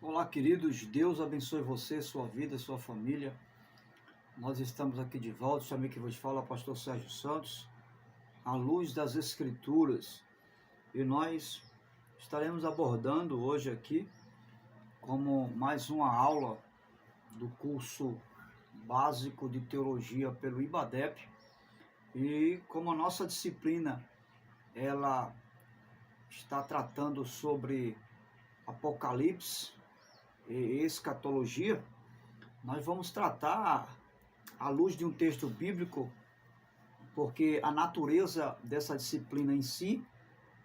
Olá, queridos, Deus abençoe você, sua vida, sua família. Nós estamos aqui de volta, chame que vos fala, pastor Sérgio Santos, à luz das Escrituras. E nós estaremos abordando hoje aqui, como mais uma aula do curso básico de teologia pelo IBADEP. E como a nossa disciplina, ela está tratando sobre Apocalipse e escatologia, nós vamos tratar à luz de um texto bíblico, porque a natureza dessa disciplina em si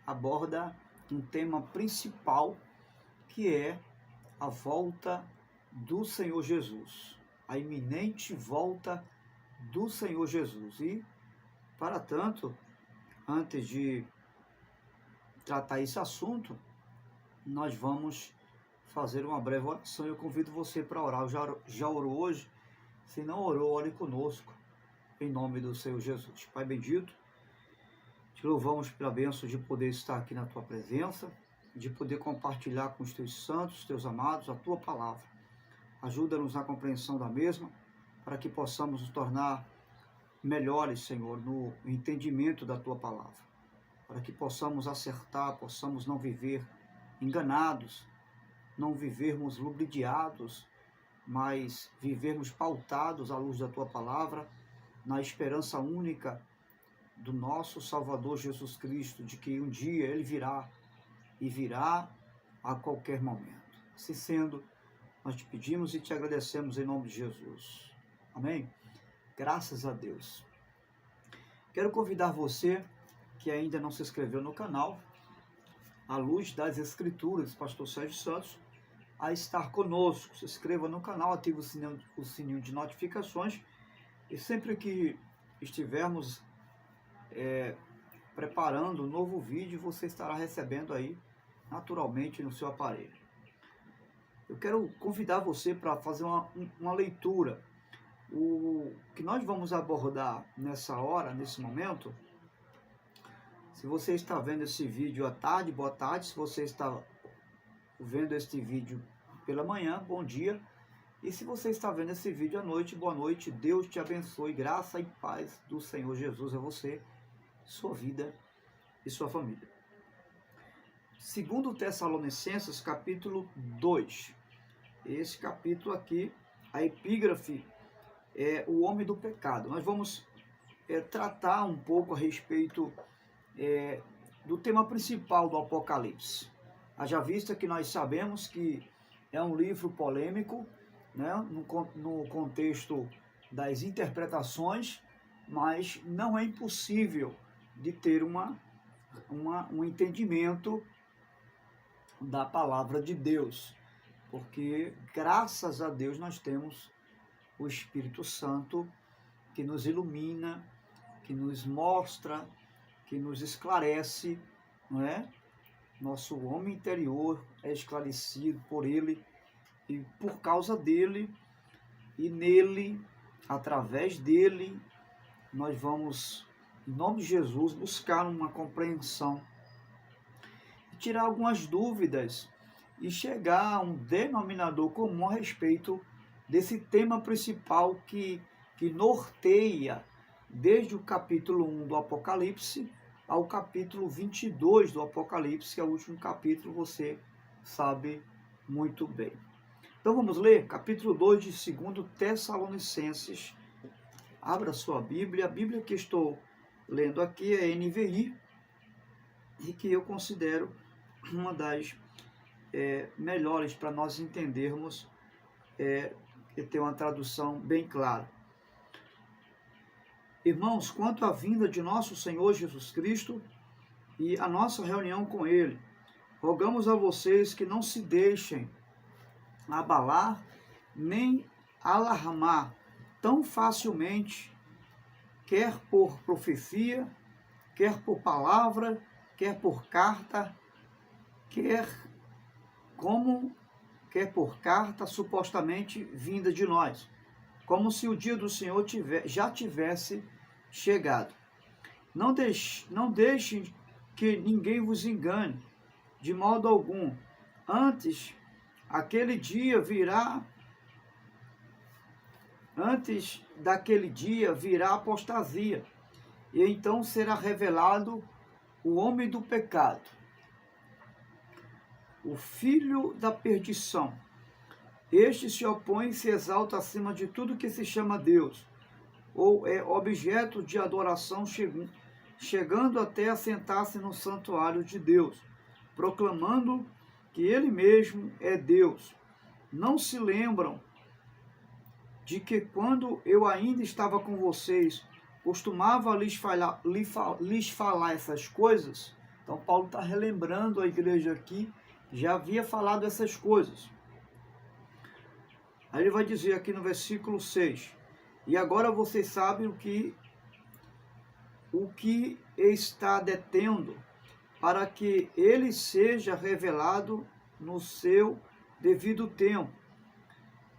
aborda um tema principal, que é a volta do Senhor Jesus, a iminente volta do Senhor Jesus. E, para tanto, antes de tratar esse assunto, nós vamos fazer uma breve oração. Eu convido você para orar. Eu já orou hoje? Se não orou, ore conosco, em nome do Senhor Jesus. Pai bendito, te louvamos pela bênção de poder estar aqui na tua presença, de poder compartilhar com os teus santos, teus amados, a tua palavra. Ajuda-nos na compreensão da mesma, para que possamos nos tornar melhores, Senhor, no entendimento da tua palavra. Para que possamos acertar, possamos não viver enganados, não vivermos ludibriados, mas vivermos pautados à luz da tua palavra, na esperança única do nosso Salvador Jesus Cristo, de que um dia Ele virá, e virá a qualquer momento. Assim sendo, nós te pedimos e te agradecemos em nome de Jesus. Amém? Graças a Deus. Quero convidar você que ainda não se inscreveu no canal, à luz das Escrituras, pastor Sérgio Santos, a estar conosco. Se inscreva no canal, ative o sininho de notificações, e sempre que estivermos preparando um novo vídeo, você estará recebendo aí naturalmente no seu aparelho. Eu quero convidar você para fazer uma leitura. O que nós vamos abordar nessa hora, nesse momento, se você está vendo esse vídeo à tarde, boa tarde. Se você está vendo este vídeo pela manhã, bom dia. E se você está vendo esse vídeo à noite, boa noite. Deus te abençoe, graça e paz do Senhor Jesus a você, sua vida e sua família. Segundo Tessalonicenses, capítulo 2. Esse capítulo aqui, a epígrafe é o homem do pecado. Nós vamos tratar um pouco a respeito do tema principal do Apocalipse. Haja vista que nós sabemos que é um livro polêmico, né, no contexto das interpretações, mas não é impossível de ter um entendimento da palavra de Deus, porque graças a Deus nós temos o Espírito Santo que nos ilumina, que nos mostra, que nos esclarece, não é? Nosso homem interior é esclarecido por Ele, e por causa dele e nele, através dele, nós vamos, em nome de Jesus, buscar uma compreensão, tirar algumas dúvidas e chegar a um denominador comum a respeito desse tema principal que norteia desde o capítulo 1 do Apocalipse ao capítulo 22 do Apocalipse, que é o último capítulo, você sabe muito bem. Então vamos ler capítulo 2 de 2 Tessalonicenses. Abra sua Bíblia. A Bíblia que estou lendo aqui é NVI, e que eu considero uma das melhores para nós entendermos, que tem uma tradução bem clara. Irmãos, quanto à vinda de nosso Senhor Jesus Cristo e a nossa reunião com Ele, rogamos a vocês que não se deixem abalar nem alarmar tão facilmente, quer por profecia, quer por palavra, quer por carta, quer por carta supostamente vinda de nós, como se o dia do Senhor já tivesse chegado. Não deixem que ninguém vos engane, de modo algum. Antes, aquele dia virá, antes daquele dia virá a apostasia, e então será revelado o homem do pecado, o filho da perdição. Este se opõe e se exalta acima de tudo que se chama Deus, ou é objeto de adoração, chegando até a sentar-se no santuário de Deus, proclamando que ele mesmo é Deus. Não se lembram de que quando eu ainda estava com vocês, costumava lhes falar essas coisas? Então Paulo está relembrando a igreja aqui, já havia falado essas coisas. Aí ele vai dizer aqui no versículo 6, e agora vocês sabem o que está detendo, para que ele seja revelado no seu devido tempo.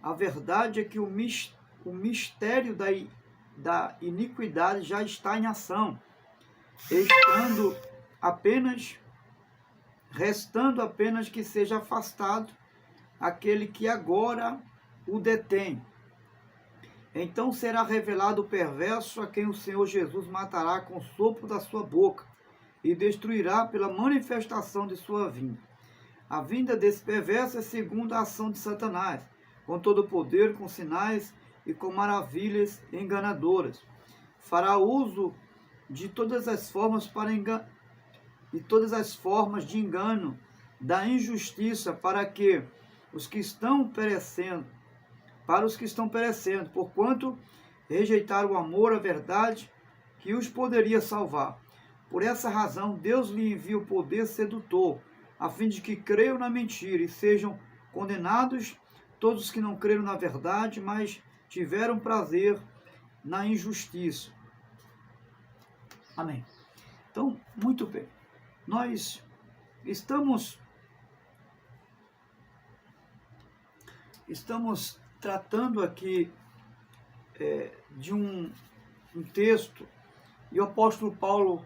A verdade é que o mistério da iniquidade já está em ação, restando apenas que seja afastado aquele que agora o detém. Então será revelado o perverso, a quem o Senhor Jesus matará com o sopro da sua boca e destruirá pela manifestação de sua vinda. A vinda desse perverso é segundo a ação de Satanás, com todo o poder, com sinais e com maravilhas enganadoras. Fará uso de todas as formas de engano, da injustiça, para os que estão perecendo, porquanto rejeitaram o amor à verdade que os poderia salvar. Por essa razão, Deus lhe envia o poder sedutor, a fim de que creiam na mentira e sejam condenados todos os que não creram na verdade, mas tiveram prazer na injustiça. Amém. Então, muito bem. Nós estamos tratando aqui de um texto, e o apóstolo Paulo,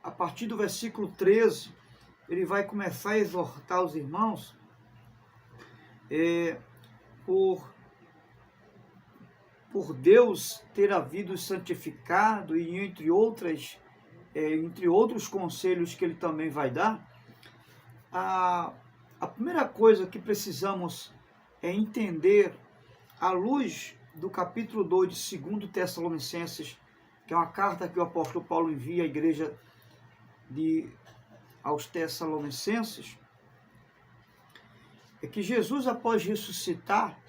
a partir do versículo 13, ele vai começar a exortar os irmãos por Deus ter havido santificado, e entre outros conselhos que ele também vai dar. A primeira coisa que precisamos entender, à luz do capítulo 2 de 2 Tessalonicenses, que é uma carta que o apóstolo Paulo envia à igreja aos Tessalonicenses, é que Jesus, após ressuscitar,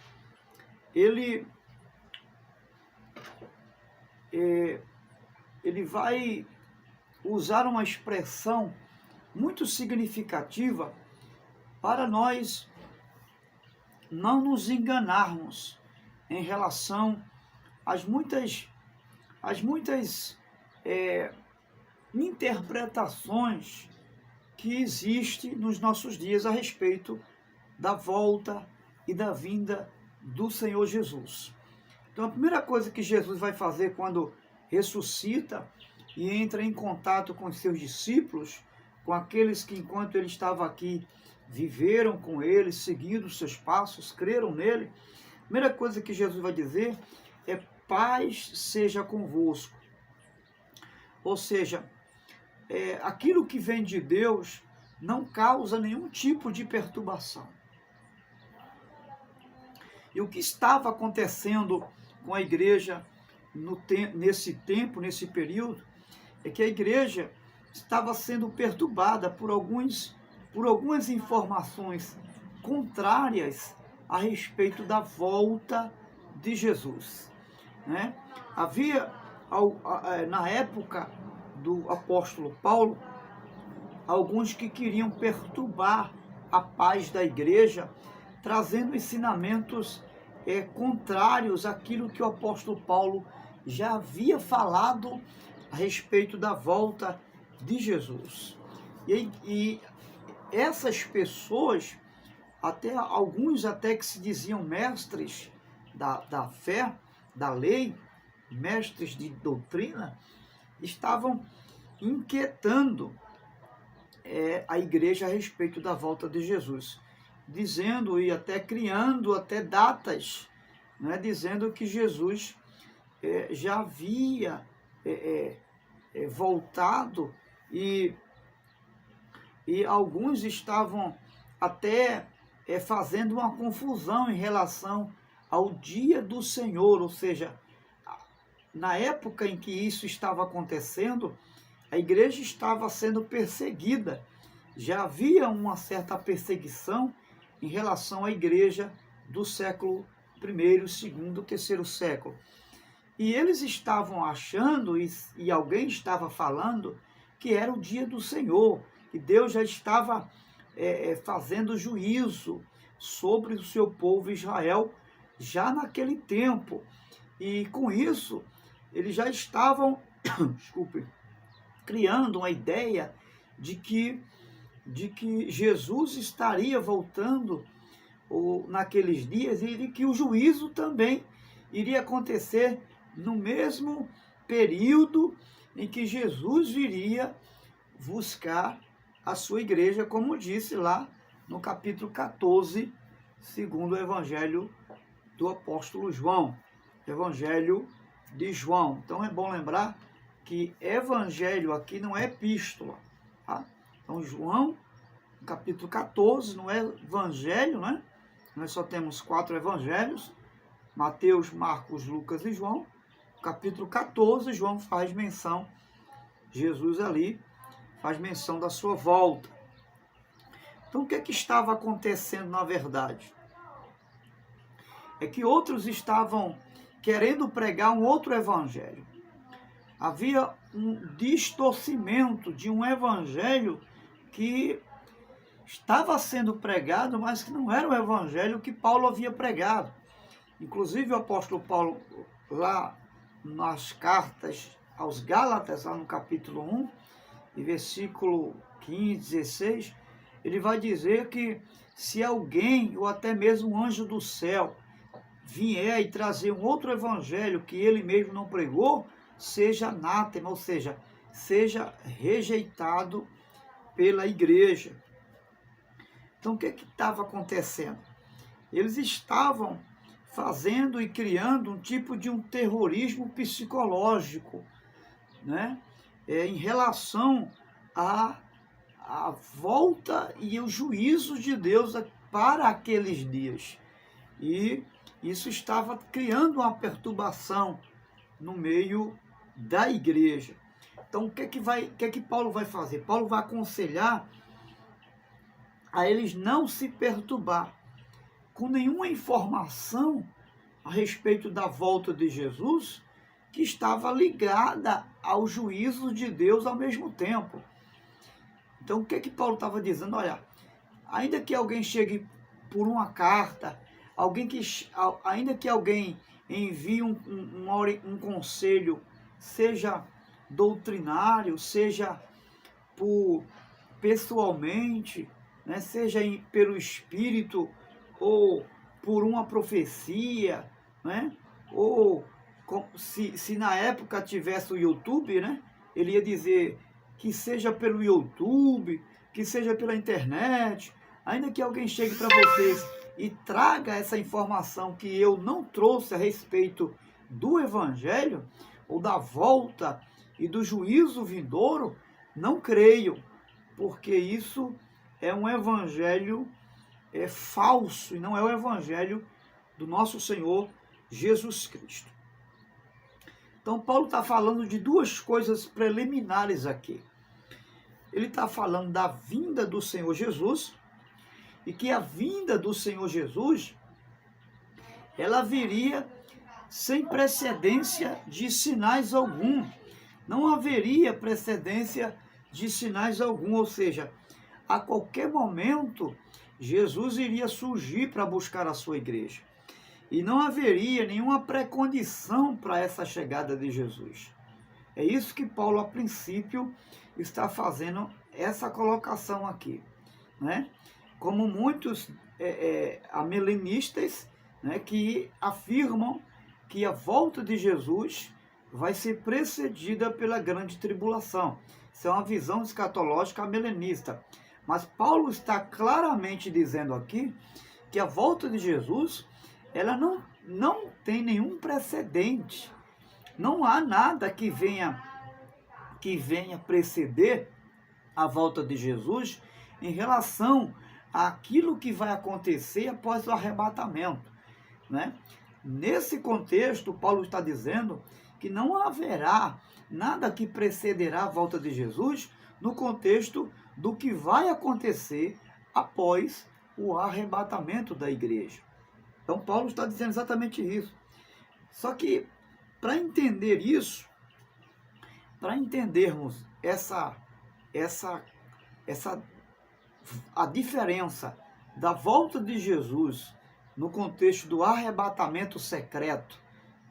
ele vai usar uma expressão muito significativa para nós não nos enganarmos em relação às muitas interpretações que existem nos nossos dias a respeito da volta e da vinda do Senhor Jesus. Então, a primeira coisa que Jesus vai fazer quando ressuscita e entra em contato com os seus discípulos, com aqueles que, enquanto ele estava aqui, viveram com ele, seguindo os seus passos, creram nele, a primeira coisa que Jesus vai dizer é: paz seja convosco. Ou seja, aquilo que vem de Deus não causa nenhum tipo de perturbação. E o que estava acontecendo com a igreja nesse tempo, nesse período, é que a igreja estava sendo perturbada por algumas informações contrárias a respeito da volta de Jesus, né? Havia, na época do apóstolo Paulo, alguns que queriam perturbar a paz da igreja, trazendo ensinamentos contrários àquilo que o apóstolo Paulo já havia falado a respeito da volta de Jesus. E essas pessoas, alguns até que se diziam mestres da fé, da lei, mestres de doutrina, estavam inquietando a igreja a respeito da volta de Jesus. dizendo e até criando até datas, né, dizendo que Jesus já havia voltado e alguns estavam até fazendo uma confusão em relação ao dia do Senhor, ou seja, na época em que isso estava acontecendo, a igreja estava sendo perseguida. Já havia uma certa perseguição em relação à igreja do século I, segundo, terceiro século. E eles estavam achando, e alguém estava falando, que era o dia do Senhor, que Deus já estava fazendo juízo sobre o seu povo Israel, já naquele tempo. E com isso, eles já estavam, desculpe, criando uma ideia de que Jesus estaria voltando naqueles dias e de que o juízo também iria acontecer no mesmo período em que Jesus viria buscar a sua igreja, como disse lá no capítulo 14, segundo o Evangelho do apóstolo João, Evangelho de João. Então é bom lembrar que evangelho aqui não é epístola, tá? Então João, capítulo 14, não é evangelho, né? Nós só temos 4 evangelhos, Mateus, Marcos, Lucas e João. Capítulo 14, João faz menção, Jesus ali faz menção da sua volta. Então o que estava acontecendo na verdade? É que outros estavam querendo pregar um outro evangelho. Havia um distorcimento de um evangelho que estava sendo pregado, mas que não era o evangelho que Paulo havia pregado. Inclusive o apóstolo Paulo, lá nas cartas aos Gálatas, lá no capítulo 1, e versículo 15, 16, ele vai dizer que se alguém, ou até mesmo um anjo do céu, vier e trazer um outro evangelho que ele mesmo não pregou, seja anátema, ou seja, seja rejeitado pela igreja. Então o que estava acontecendo? Eles estavam fazendo e criando um tipo de um terrorismo psicológico, né? Em relação à volta e o juízo de Deus para aqueles dias. E isso estava criando uma perturbação no meio da igreja. Então, o que Paulo vai fazer? Paulo vai aconselhar a eles não se perturbar com nenhuma informação a respeito da volta de Jesus que estava ligada ao juízo de Deus ao mesmo tempo. Então, o que Paulo estava dizendo? Olha, ainda que alguém chegue por uma carta, ainda que alguém envie um conselho, seja doutrinário, seja pessoalmente, né, seja pelo Espírito, ou por uma profecia, né, ou se na época tivesse o YouTube, né, ele ia dizer que seja pelo YouTube, que seja pela internet, ainda que alguém chegue para vocês e traga essa informação que eu não trouxe a respeito do Evangelho, ou da volta e do juízo vindouro, não creio, porque isso é um Evangelho falso, e não é o Evangelho do nosso Senhor Jesus Cristo. Então Paulo está falando de duas coisas preliminares aqui. Ele está falando da vinda do Senhor Jesus, e que a vinda do Senhor Jesus, ela viria sem precedência de sinais algum. Não haveria precedência de sinais algum, ou seja, a qualquer momento Jesus iria surgir para buscar a sua igreja. E não haveria nenhuma precondição para essa chegada de Jesus. É isso que Paulo, a princípio, está fazendo essa colocação aqui, né? Como muitos amilenistas, né, que afirmam que a volta de Jesus vai ser precedida pela grande tribulação. Isso é uma visão escatológica amilenista. Mas Paulo está claramente dizendo aqui que a volta de Jesus, ela não tem nenhum precedente. Não há nada que venha preceder a volta de Jesus em relação àquilo que vai acontecer após o arrebatamento, né? Nesse contexto, Paulo está dizendo que não haverá nada que precederá a volta de Jesus no contexto do que vai acontecer após o arrebatamento da igreja. Então, Paulo está dizendo exatamente isso. Só que, para entender isso, para entendermos a diferença da volta de Jesus no contexto do arrebatamento secreto,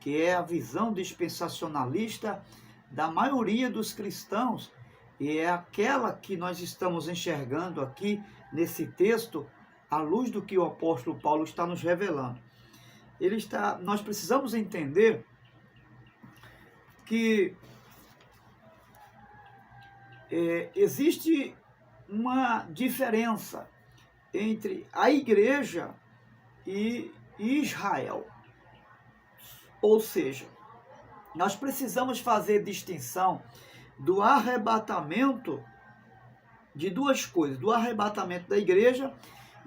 que é a visão dispensacionalista da maioria dos cristãos, e é aquela que nós estamos enxergando aqui nesse texto, à luz do que o apóstolo Paulo está nos revelando. Nós precisamos entender que existe uma diferença entre a igreja e Israel. Ou seja, nós precisamos fazer distinção do arrebatamento de duas coisas, do arrebatamento da igreja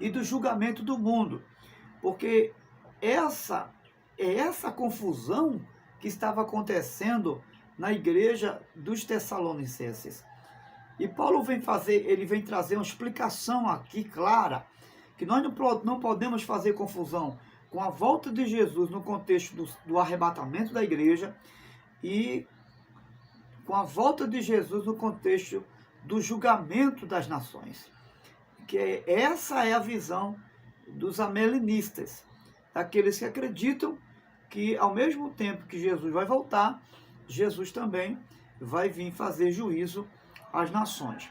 e do julgamento do mundo. Porque essa confusão que estava acontecendo na igreja dos Tessalonicenses. E Paulo vem trazer uma explicação aqui clara, que nós não podemos fazer confusão com a volta de Jesus no contexto do arrebatamento da igreja e com a volta de Jesus no contexto do julgamento das nações. Que essa é a visão dos amelinistas, daqueles que acreditam que ao mesmo tempo que Jesus vai voltar, Jesus também vai vir fazer juízo às nações.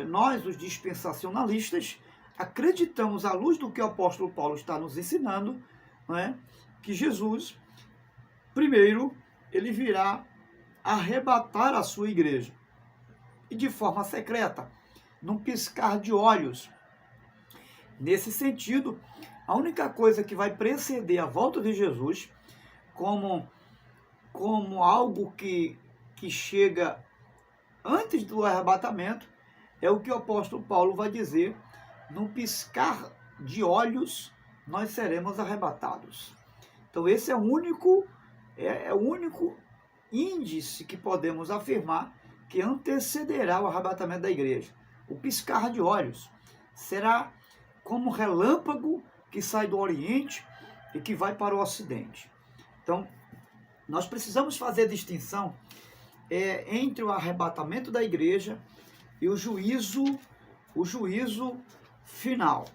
Nós, os dispensacionalistas, acreditamos, à luz do que o apóstolo Paulo está nos ensinando, não é? Que Jesus, primeiro, ele virá arrebatar a sua igreja, e de forma secreta, num piscar de olhos. Nesse sentido, a única coisa que vai preceder a volta de Jesus, como algo que chega antes do arrebatamento, é o que o apóstolo Paulo vai dizer: num piscar de olhos nós seremos arrebatados. Então esse é o único índice que podemos afirmar que antecederá o arrebatamento da igreja. O piscar de olhos será como um relâmpago que sai do Oriente e que vai para o Ocidente. Então, nós precisamos fazer a distinção entre o arrebatamento da igreja e o juízo final.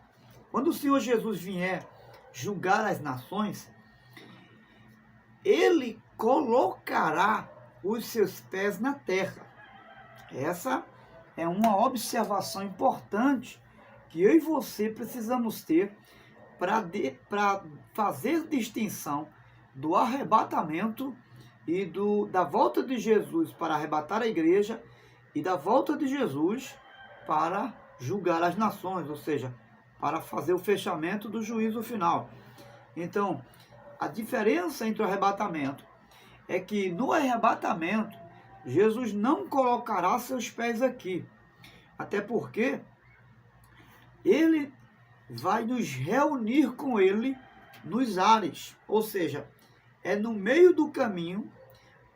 Quando o Senhor Jesus vier julgar as nações, ele colocará os seus pés na terra. Essa é uma observação importante que eu e você precisamos ter para fazer distinção do arrebatamento e da volta de Jesus para arrebatar a igreja e da volta de Jesus para julgar as nações, ou seja, para fazer o fechamento do juízo final. Então, a diferença entre o arrebatamento é que no arrebatamento Jesus não colocará seus pés aqui, até porque ele vai nos reunir com ele nos ares, ou seja, é no meio do caminho,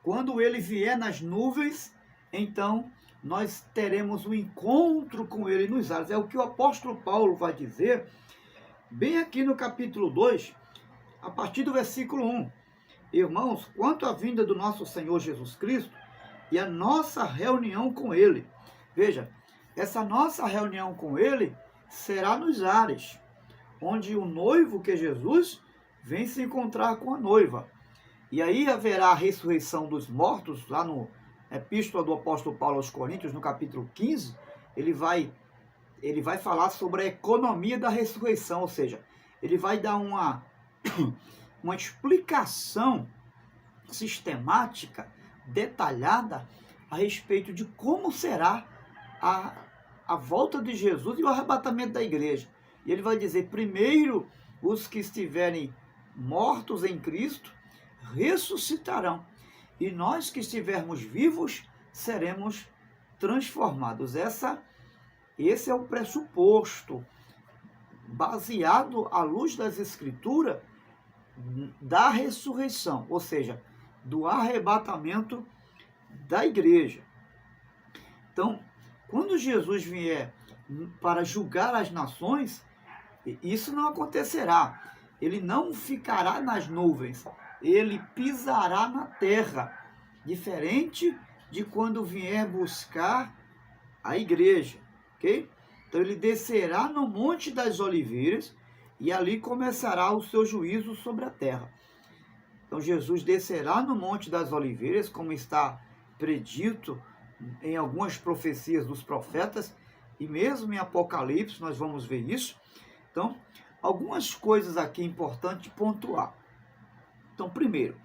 quando ele vier nas nuvens, então nós teremos um encontro com ele nos ares. É o que o apóstolo Paulo vai dizer, bem aqui no capítulo 2, a partir do versículo 1. Irmãos, quanto à vinda do nosso Senhor Jesus Cristo e a nossa reunião com ele. Veja, essa nossa reunião com ele será nos ares, onde o noivo, que é Jesus, vem se encontrar com a noiva. E aí haverá a ressurreição dos mortos, lá no Epístola do apóstolo Paulo aos Coríntios, no capítulo 15, ele vai falar sobre a economia da ressurreição, ou seja, ele vai dar uma explicação sistemática, detalhada, a respeito de como será a a volta de Jesus e o arrebatamento da igreja. E ele vai dizer, primeiro os que estiverem mortos em Cristo ressuscitarão, e nós que estivermos vivos seremos transformados. Esse é o pressuposto, baseado à luz das Escrituras, da ressurreição, ou seja, do arrebatamento da igreja. Então, quando Jesus vier para julgar as nações, isso não acontecerá. Ele não ficará nas nuvens, ele pisará na terra, diferente de quando vier buscar a igreja, ok? Então ele descerá no Monte das Oliveiras e ali começará o seu juízo sobre a terra. Então Jesus descerá no Monte das Oliveiras, como está predito em algumas profecias dos profetas, e mesmo em Apocalipse nós vamos ver isso. Então, algumas coisas aqui importantes pontuar. Então, primeiro,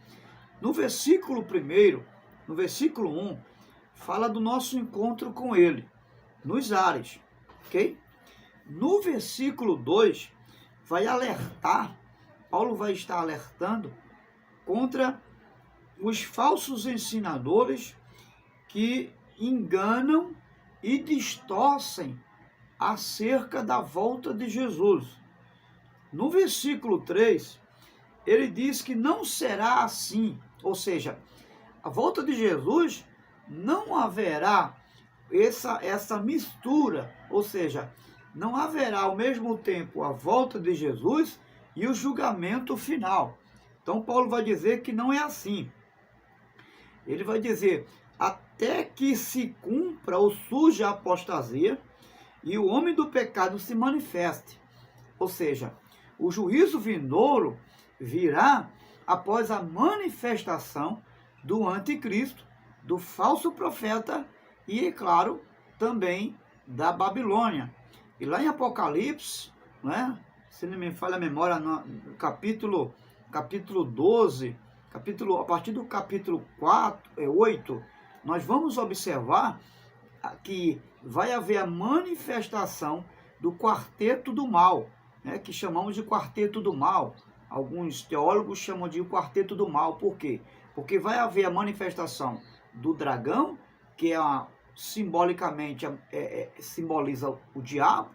no versículo 1, no versículo 1, fala do nosso encontro com ele, nos ares, ok? No versículo 2, vai alertar, Paulo vai estar alertando contra os falsos ensinadores que enganam e distorcem acerca da volta de Jesus. No versículo 3, ele diz que não será assim, ou seja, a volta de Jesus não haverá essa mistura, ou seja, não haverá ao mesmo tempo a volta de Jesus e o julgamento final. Então Paulo vai dizer que não é assim. Ele vai dizer, até que se cumpra ou surja a apostasia e o homem do pecado se manifeste. Ou seja, o juízo vindouro virá após a manifestação do anticristo, do falso profeta e, é claro, também da Babilônia. E lá em Apocalipse, né, se não me falha a memória, no capítulo 12, a partir do capítulo 8, nós vamos observar que vai haver a manifestação do quarteto do mal, né, que chamamos de quarteto do mal. Alguns teólogos chamam de quarteto do mal. Por quê? Porque vai haver a manifestação do dragão, que simbolicamente simboliza o diabo.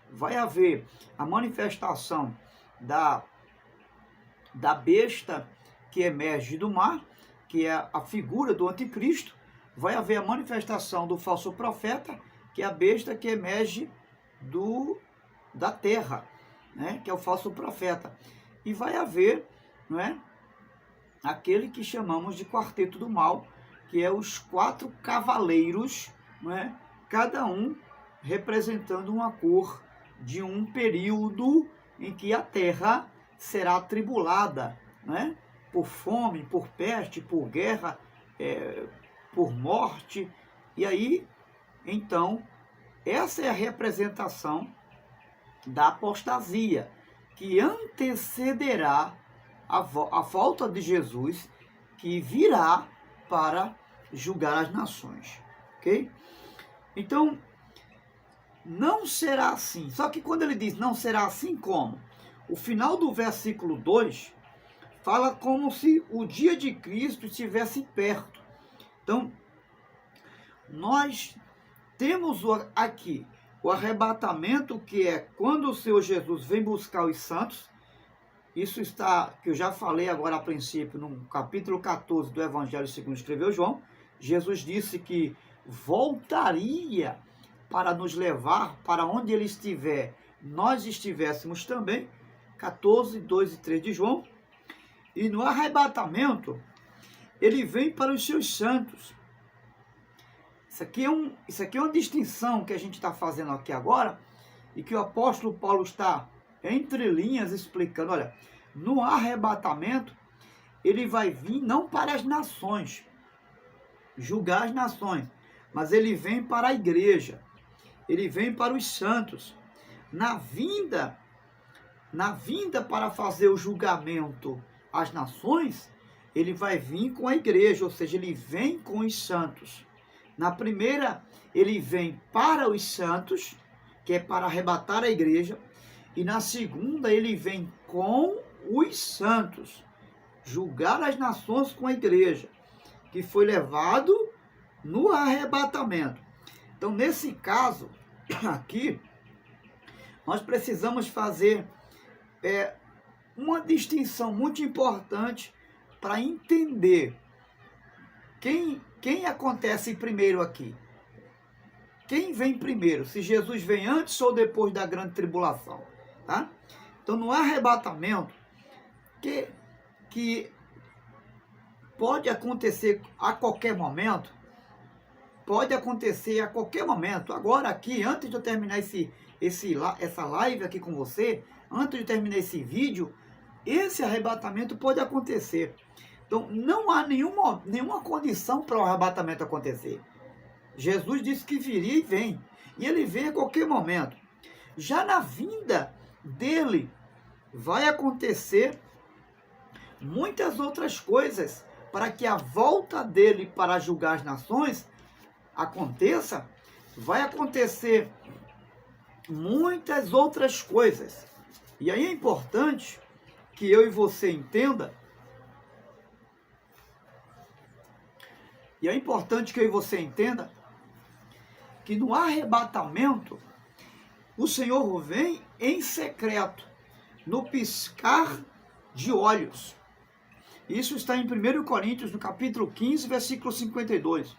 Vai haver a manifestação da besta que emerge do mar, que é a figura do anticristo. Vai haver a manifestação do falso profeta, que é a besta que emerge da terra, né, que é o falso profeta. E vai haver, não é, aquele que chamamos de quarteto do mal, que é os 4 cavaleiros, não é, cada um representando uma cor de um período em que a terra será atribulada, né, por fome, por peste, por guerra, por morte. E aí, então, essa é a representação da apostasia, que antecederá a volta de Jesus, que virá para julgar as nações, ok? Então, não será assim. Só que quando ele diz não será assim, como? O final do versículo 2 fala como se o dia de Cristo estivesse perto. Então, nós temos aqui o arrebatamento, que é quando o Senhor Jesus vem buscar os santos. Isso está, que eu já falei agora a princípio, no capítulo 14 do Evangelho segundo escreveu João. Jesus disse que voltaria para nos levar para onde ele estiver, nós estivéssemos também. 14, 2 e 3 de João. E no arrebatamento, ele vem para os seus santos. Isso aqui é uma distinção que a gente está fazendo aqui agora, e que o apóstolo Paulo está entre linhas explicando. Olha, no arrebatamento, ele vai vir não para as nações, julgar as nações, mas ele vem para a igreja, ele vem para os santos. Na vinda para fazer o julgamento às nações, ele vai vir com a igreja, ou seja, ele vem com os santos. Na primeira, ele vem para os santos, que é para arrebatar a igreja. E na segunda, ele vem com os santos, julgar as nações com a igreja, que foi levado no arrebatamento. Então, nesse caso aqui, nós precisamos fazer uma distinção muito importante para entender quem acontece primeiro aqui. Quem vem primeiro? Se Jesus vem antes ou depois da grande tribulação, tá? Então, no arrebatamento, que pode acontecer a qualquer momento, Agora aqui, antes de eu terminar essa live aqui com você, antes de terminar esse vídeo, esse arrebatamento pode acontecer. Então, não há nenhuma condição para o arrebatamento acontecer. Jesus disse que viria e vem. E ele vem a qualquer momento. Já na vinda dele, vai acontecer muitas outras coisas para que a volta dele para julgar as nações aconteça. Vai acontecer muitas outras coisas. E aí é importante que eu e você entenda. Que no arrebatamento o Senhor vem em secreto, no piscar de olhos. Isso está em 1 Coríntios, no capítulo 15, versículo 52.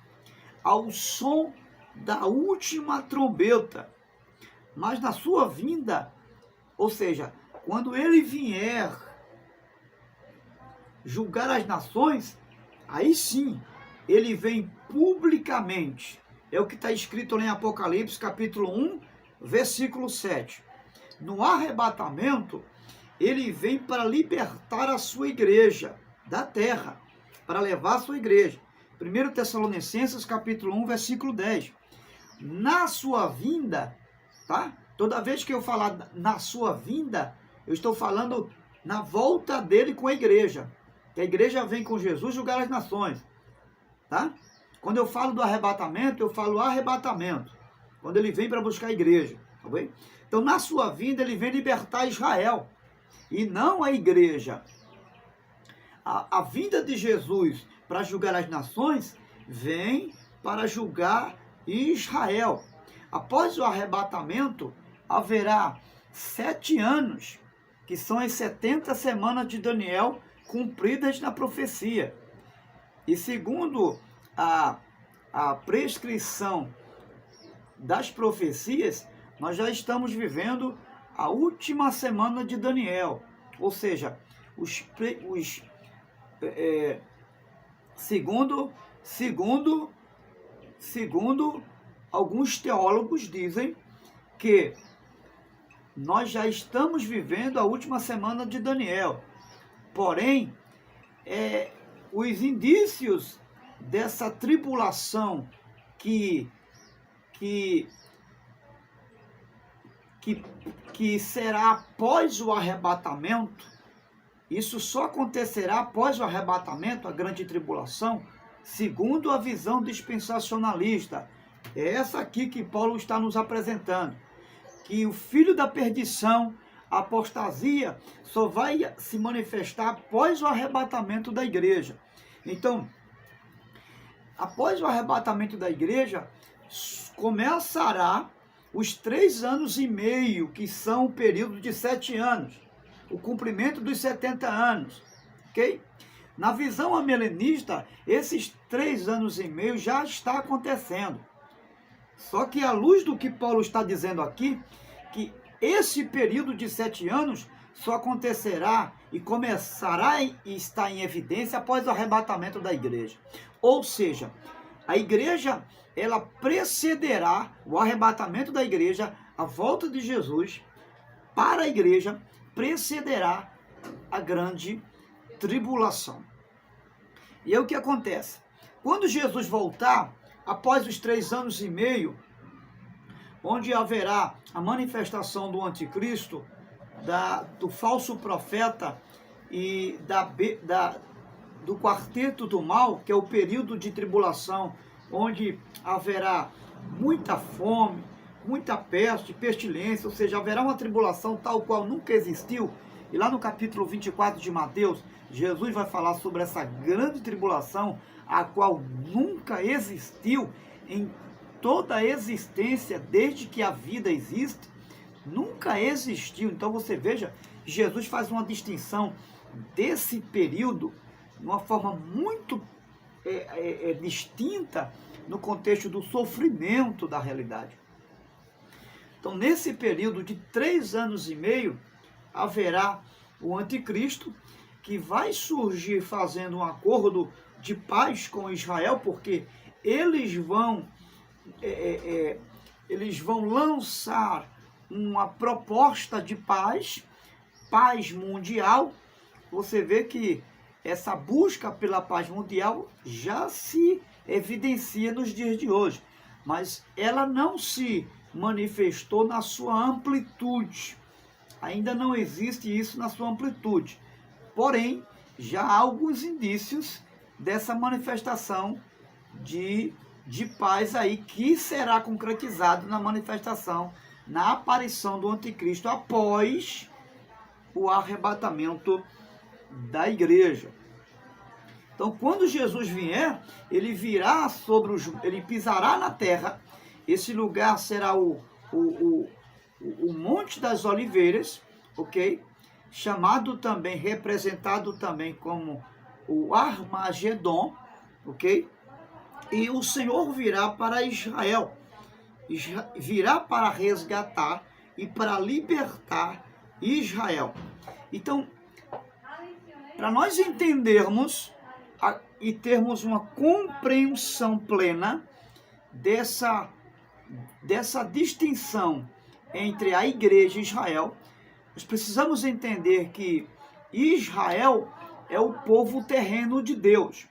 Ao som da última trombeta. Mas na sua vinda, ou seja, quando ele vier julgar as nações, aí sim, ele vem publicamente. É o que está escrito lá em Apocalipse, capítulo 1, versículo 7. No arrebatamento, ele vem para libertar a sua igreja da terra, para levar a sua igreja. 1 Tessalonicenses, capítulo 1, versículo 10. Na sua vinda, tá? Toda vez que eu falar na sua vinda, eu estou falando na volta dele com a igreja. Que a igreja vem com Jesus julgar as nações, tá? Quando eu falo do arrebatamento, eu falo arrebatamento. Quando ele vem para buscar a igreja, tá bem? Então, na sua vinda, ele vem libertar Israel. E não a igreja. A vinda de Jesus para julgar as nações vem para julgar Israel. Após o arrebatamento, haverá 7 anos, que são as 70 semanas de Daniel cumpridas na profecia. E segundo a prescrição das profecias, nós já estamos vivendo a última semana de Daniel. Ou seja, segundo alguns teólogos dizem que nós já estamos vivendo a última semana de Daniel. Porém, os indícios dessa tribulação que será após o arrebatamento, isso só acontecerá após o arrebatamento, a grande tribulação, segundo a visão dispensacionalista. É essa aqui que Paulo está nos apresentando, que o filho da perdição, a apostasia, só vai se manifestar após o arrebatamento da igreja. Então, após o arrebatamento da igreja, começará os 3 anos e meio, que são o período de 7 anos, o cumprimento dos 70 anos, ok? Na visão amilenista, esses 3 anos e meio já está acontecendo. Só que à luz do que Paulo está dizendo aqui, que esse período de 7 anos só acontecerá e começará e está em evidência após o arrebatamento da igreja. Ou seja, a igreja, ela precederá o arrebatamento da igreja, a volta de Jesus para a igreja, precederá a grande tribulação. E é o que acontece. Quando Jesus voltar, após os 3 anos e meio, onde haverá a manifestação do anticristo, do falso profeta e do quarteto do mal, que é o período de tribulação onde haverá muita fome, muita peste, pestilência, ou seja, haverá uma tribulação tal qual nunca existiu. E lá no capítulo 24 de Mateus, Jesus vai falar sobre essa grande tribulação, a qual nunca existiu em toda a existência, desde que a vida existe, nunca existiu. Então você veja, Jesus faz uma distinção desse período de uma forma muito distinta no contexto do sofrimento da realidade. Então, nesse período de 3 anos e meio, haverá o anticristo, que vai surgir fazendo um acordo de paz com Israel, porque eles vão lançar uma proposta de paz mundial. Você vê que essa busca pela paz mundial já se evidencia nos dias de hoje, mas ela não se manifestou na sua amplitude. Ainda não existe isso na sua amplitude. Porém, já há alguns indícios dessa manifestação de paz aí, que será concretizado na manifestação, na aparição do anticristo após o arrebatamento da igreja. Então, quando Jesus vier, ele virá ele pisará na terra. Esse lugar será o Monte das Oliveiras, ok? Representado também como o Armagedon, ok? E o Senhor virá para Israel, virá para resgatar e para libertar Israel. Então, para nós entendermos e termos uma compreensão plena dessa distinção entre a igreja e Israel, nós precisamos entender que Israel é o povo terreno de Deus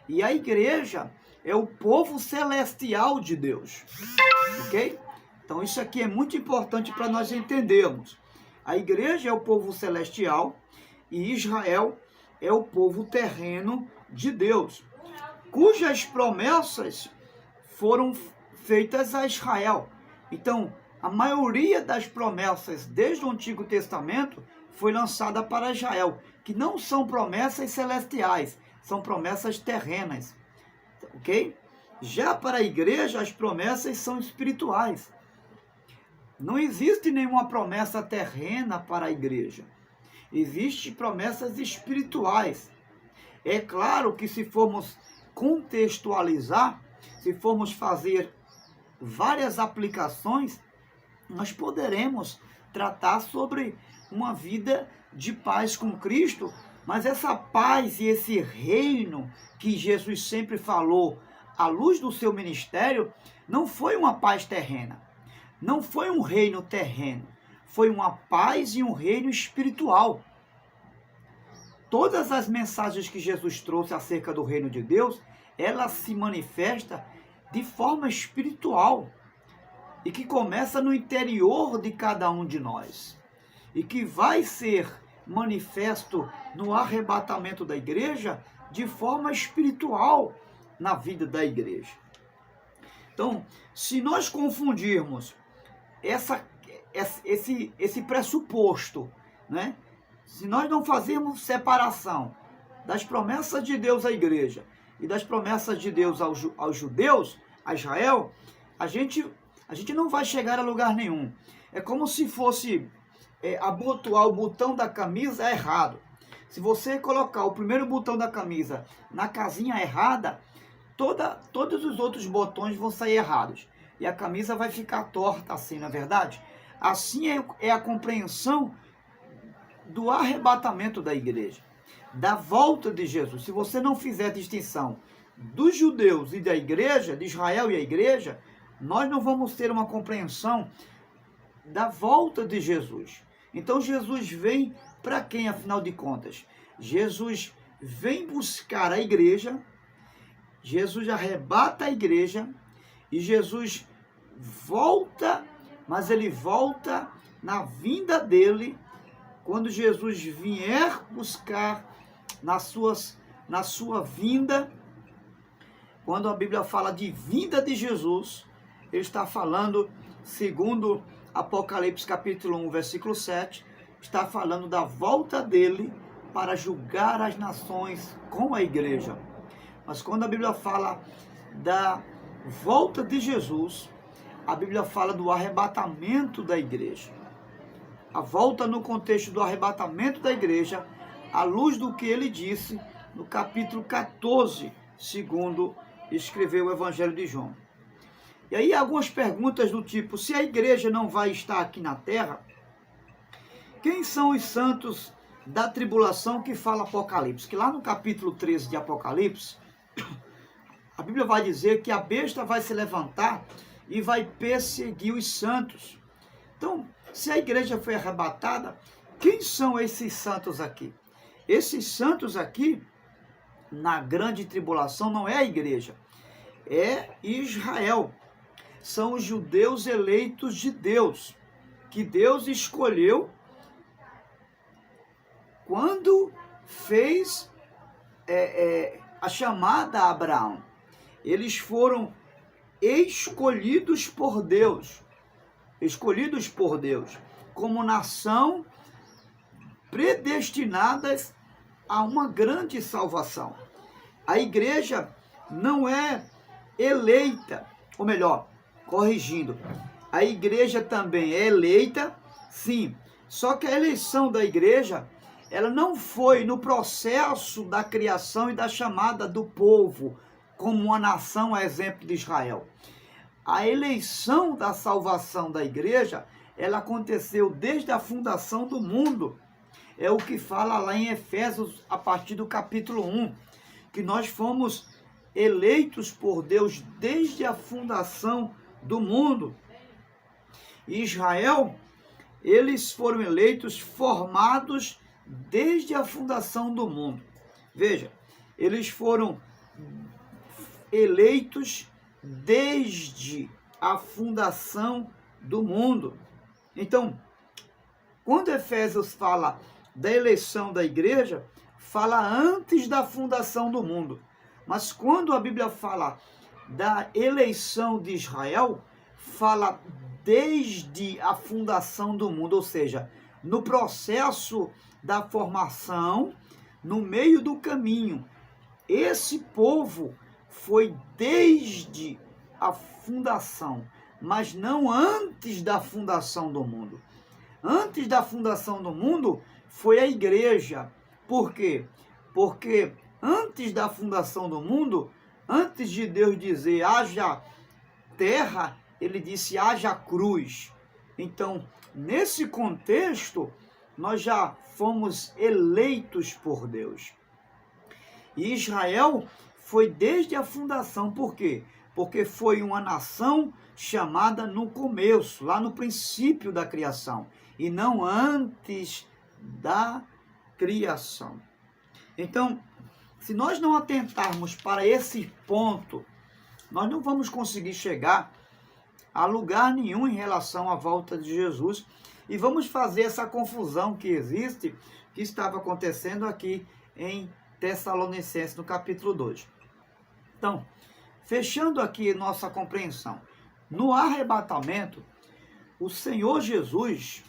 e a igreja é o povo celestial de Deus, ok? Então isso aqui é muito importante para nós entendermos. A igreja é o povo celestial e Israel é o povo terreno de Deus, cujas promessas foram feitas a Israel. Então, a maioria das promessas desde o Antigo Testamento foi lançada para Israel, que não são promessas celestiais, são promessas terrenas, ok? Já para a igreja, as promessas são espirituais. Não existe nenhuma promessa terrena para a igreja. Existem promessas espirituais. É claro que se formos contextualizar, se formos fazer várias aplicações, nós poderemos tratar sobre uma vida de paz com Cristo, mas essa paz e esse reino que Jesus sempre falou à luz do seu ministério, não foi uma paz terrena, não foi um reino terreno, foi uma paz e um reino espiritual. Todas as mensagens que Jesus trouxe acerca do reino de Deus, ela se manifesta de forma espiritual e que começa no interior de cada um de nós e que vai ser manifesto no arrebatamento da igreja de forma espiritual na vida da igreja. Então, se nós confundirmos esse pressuposto, né? Se nós não fazermos separação das promessas de Deus à igreja e das promessas de Deus aos judeus, a Israel, a gente não vai chegar a lugar nenhum. É como se fosse abotoar o botão da camisa errado. Se você colocar o primeiro botão da camisa na casinha errada, todos os outros botões vão sair errados. E a camisa vai ficar torta assim, não é verdade? Assim é a compreensão do arrebatamento da igreja, da volta de Jesus. Se você não fizer distinção dos judeus e da igreja, de Israel e a igreja, nós não vamos ter uma compreensão da volta de Jesus. Então Jesus vem para quem, afinal de contas? Jesus vem buscar a igreja, Jesus arrebata a igreja e Jesus volta, mas ele volta na vinda dele, quando Jesus vier buscar na sua vinda, quando a Bíblia fala de vinda de Jesus, ele está falando, segundo Apocalipse capítulo 1, versículo 7, está falando da volta dele para julgar as nações com a igreja. Mas quando a Bíblia fala da volta de Jesus, a Bíblia fala do arrebatamento da igreja. A volta no contexto do arrebatamento da igreja, à luz do que ele disse no capítulo 14, segundo escreveu o Evangelho de João. E aí algumas perguntas do tipo, se a igreja não vai estar aqui na terra, quem são os santos da tribulação que fala Apocalipse? Que lá no capítulo 13 de Apocalipse, a Bíblia vai dizer que a besta vai se levantar e vai perseguir os santos. Então, se a igreja foi arrebatada, quem são esses santos aqui? Esses santos aqui, na grande tribulação, não é a igreja, é Israel. São os judeus eleitos de Deus, que Deus escolheu quando fez a chamada a Abraão. Eles foram escolhidos por Deus, como nação predestinadas a uma grande salvação. A igreja não é eleita, ou melhor, corrigindo, a igreja também é eleita, sim, só que a eleição da igreja, ela não foi no processo da criação e da chamada do povo, como uma nação, a exemplo de Israel. A eleição da salvação da igreja, ela aconteceu desde a fundação do mundo. É o que fala lá em Efésios, a partir do capítulo 1, que nós fomos eleitos por Deus desde a fundação do mundo. E Israel, eles foram eleitos, formados desde a fundação do mundo. Veja, eles foram eleitos desde a fundação do mundo. Então, quando Efésios fala da eleição da igreja, fala antes da fundação do mundo. Mas quando a Bíblia fala da eleição de Israel, fala desde a fundação do mundo, ou seja, no processo da formação, no meio do caminho. Esse povo foi desde a fundação, mas não antes da fundação do mundo. Antes da fundação do mundo foi a igreja. Por quê? Porque antes da fundação do mundo, antes de Deus dizer haja terra, ele disse haja cruz. Então, nesse contexto, nós já fomos eleitos por Deus. E Israel foi desde a fundação. Por quê? Porque foi uma nação chamada no começo, lá no princípio da criação, e não antes da criação. Então, se nós não atentarmos para esse ponto, nós não vamos conseguir chegar a lugar nenhum em relação à volta de Jesus e vamos fazer essa confusão que existe, que estava acontecendo aqui em Tessalonicenses, no capítulo 2. Então, fechando aqui nossa compreensão, no arrebatamento, o Senhor Jesus,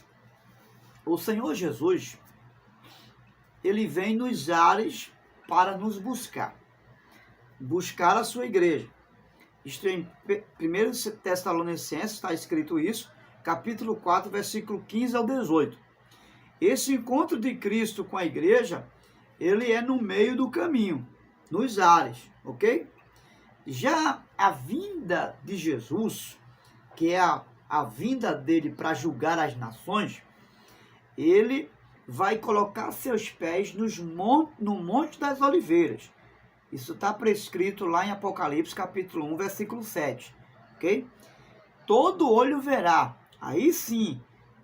ele vem nos ares para nos buscar a sua igreja. Isto em 1 Tessalonicenses está escrito isso, capítulo 4, versículo 15 ao 18. Esse encontro de Cristo com a igreja, ele é no meio do caminho, nos ares, ok? Já a vinda de Jesus, que é a vinda dele para julgar as nações, ele vai colocar seus pés no Monte das Oliveiras. Isso está prescrito lá em Apocalipse, capítulo 1, versículo 7. Ok? Todo olho verá. Aí sim,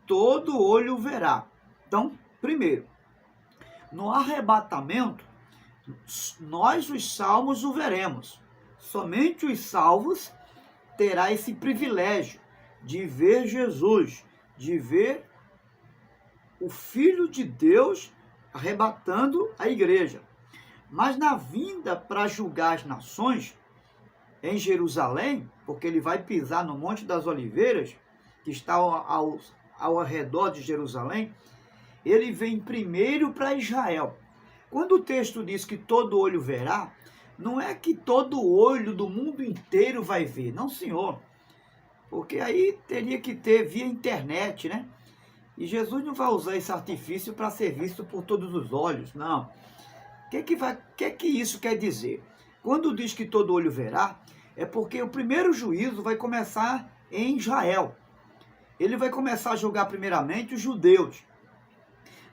todo olho verá. Então, primeiro, no arrebatamento, nós os salvos o veremos. Somente os salvos terá esse privilégio de ver Jesus, de ver o Filho de Deus arrebatando a igreja. Mas na vinda para julgar as nações, em Jerusalém, porque ele vai pisar no Monte das Oliveiras, que está ao redor de Jerusalém, ele vem primeiro para Israel. Quando o texto diz que todo olho verá, não é que todo olho do mundo inteiro vai ver, não, senhor. Porque aí teria que ter via internet, né? E Jesus não vai usar esse artifício para ser visto por todos os olhos, não. O que isso quer dizer? Quando diz que todo olho verá, é porque o primeiro juízo vai começar em Israel. Ele vai começar a julgar primeiramente os judeus.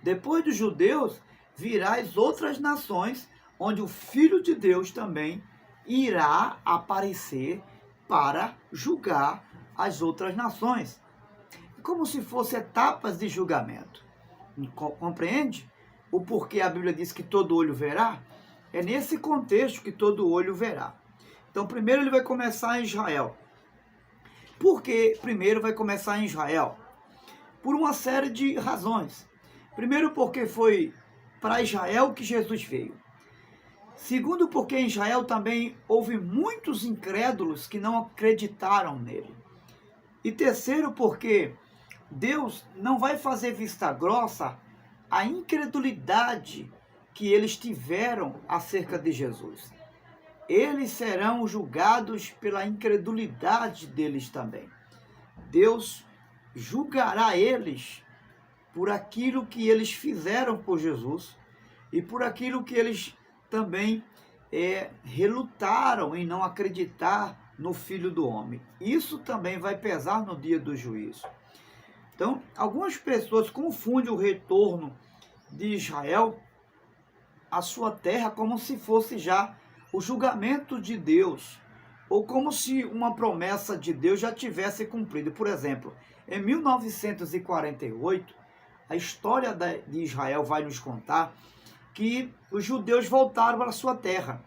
Depois dos judeus, virá as outras nações, onde o Filho de Deus também irá aparecer para julgar as outras nações. Como se fossem etapas de julgamento. Compreende? O porquê a Bíblia diz que todo olho verá? É nesse contexto que todo olho verá. Então, primeiro ele vai começar em Israel. Por que primeiro vai começar em Israel? Por uma série de razões. Primeiro, porque foi para Israel que Jesus veio. Segundo, porque em Israel também houve muitos incrédulos que não acreditaram nele. E terceiro, porque Deus não vai fazer vista grossa à incredulidade que eles tiveram acerca de Jesus. Eles serão julgados pela incredulidade deles também. Deus julgará eles por aquilo que eles fizeram por Jesus e por aquilo que eles também relutaram em não acreditar no Filho do Homem. Isso também vai pesar no dia do juízo. Então, algumas pessoas confundem o retorno de Israel à sua terra como se fosse já o julgamento de Deus, ou como se uma promessa de Deus já tivesse cumprido. Por exemplo, em 1948, a história de Israel vai nos contar que os judeus voltaram para a sua terra.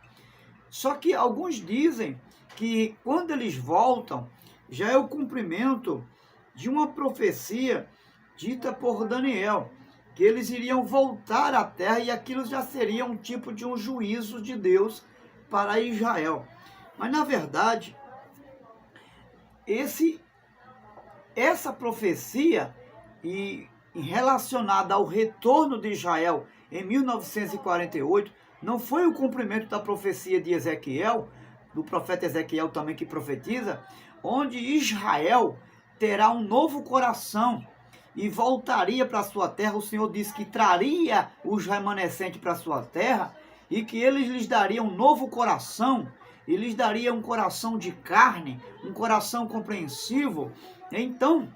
Só que alguns dizem que quando eles voltam, já é o cumprimento de uma profecia dita por Daniel, que eles iriam voltar à terra e aquilo já seria um tipo de um juízo de Deus para Israel. Mas na verdade, essa profecia relacionada ao retorno de Israel em 1948 não foi o cumprimento da profecia de Ezequiel, do profeta Ezequiel também que profetiza, onde Israel terá um novo coração e voltaria para a sua terra. O Senhor disse que traria os remanescentes para a sua terra e que eles lhes dariam um novo coração, e lhes daria um coração de carne, um coração compreensivo. Então,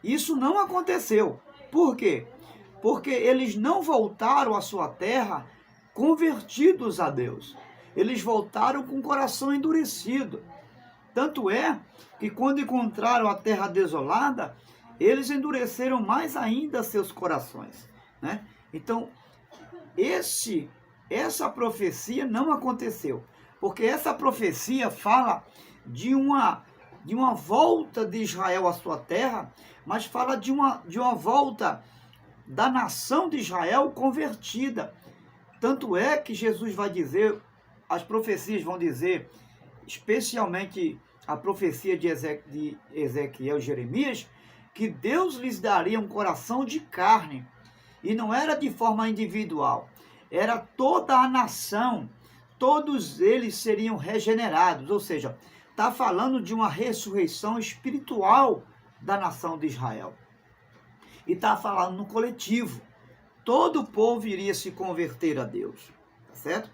isso não aconteceu. Por quê? Porque eles não voltaram à sua terra convertidos a Deus. Eles voltaram com o coração endurecido. Tanto é que quando encontraram a terra desolada, eles endureceram mais ainda seus corações, né? Então, essa profecia não aconteceu, porque essa profecia fala de uma volta de Israel à sua terra, mas fala de uma volta da nação de Israel convertida. Tanto é que Jesus vai dizer, as profecias vão dizer, especialmente a profecia de Ezequiel e Jeremias, que Deus lhes daria um coração de carne. E não era de forma individual, era toda a nação, todos eles seriam regenerados. Ou seja, está falando de uma ressurreição espiritual da nação de Israel. E está falando no coletivo. Todo o povo iria se converter a Deus. Tá certo?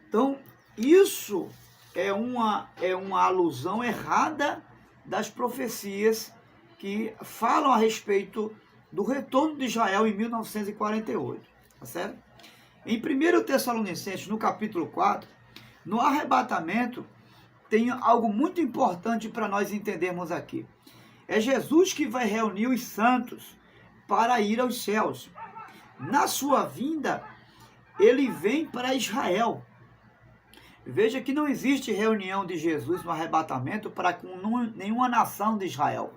Então, isso é uma alusão errada das profecias que falam a respeito do retorno de Israel em 1948. Tá certo? Em 1 Tessalonicenses, no capítulo 4, no arrebatamento, tem algo muito importante para nós entendermos aqui. É Jesus que vai reunir os santos para ir aos céus. Na sua vinda, ele vem para Israel. Veja que não existe reunião de Jesus no arrebatamento para com nenhuma nação de Israel.